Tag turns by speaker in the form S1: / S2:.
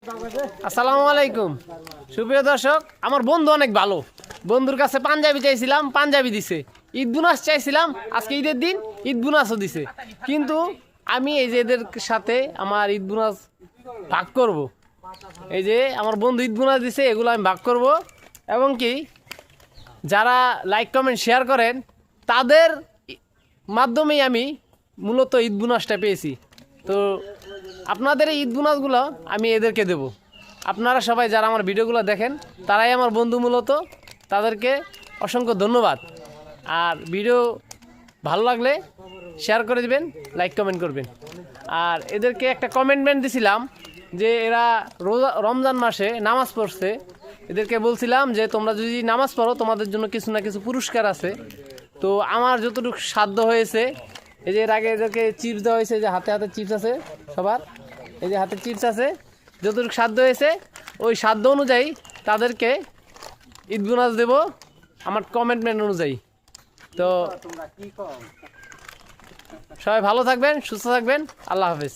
S1: আসসালামু আলাইকুম সুপ্রিয় দর্শক, আমার বন্ধু অনেক ভালো। বন্ধুর কাছে পাঞ্জাবি চাইছিলাম, পাঞ্জাবি দিছে। ঈদ বোনাস চাইছিলাম, আজকে ঈদের দিন ঈদ বোনাসও দিছে। কিন্তু আমি এই যে এদের সাথে আমার ঈদ বোনাস ভাগ করব। এই যে আমার বন্ধু ঈদ বোনাস দিছে, এগুলো আমি ভাগ করব। এবং কি যারা লাইক কমেন্ট শেয়ার করেন তাদের মাধ্যমেই আমি মূলত ঈদ বোনাসটা পেয়েছি। তো আপনাদের এই ঈদ বোনাসগুলো আমি এদেরকে দেব। আপনারা সবাই যারা আমার ভিডিওগুলো দেখেন তারাই আমার বন্ধু মূলত, তাদেরকে অসংখ্য ধন্যবাদ। আর ভিডিও ভালো লাগলে শেয়ার করে দিবেন, লাইক কমেন্ট করবেন। আর এদেরকে একটা কমেন্টমেন্ট দিছিলাম যে এরা রমজান মাসে নামাজ পড়ছে। এদেরকে বলছিলাম যে তোমরা যদি নামাজ পড়ো তোমাদের জন্য কিছু না কিছু পুরস্কার আছে। তো আমার যতটুকু সাধ্য হয়েছে, এই যে এর আগে এদেরকে চিপস দেওয়া হয়েছে, যে হাতে হাতে চিপস আছে সবার, এই যে হাতে চিপস আছে, যতটুকু সাধ্য হয়েছে ওই সাধ্য অনুযায়ী তাদেরকে ঈদ বোনাস দেব আমার কমেন্টমেন্ট অনুযায়ী। তো সবাই ভালো থাকবেন, সুস্থ থাকবেন, আল্লাহ হাফেজ।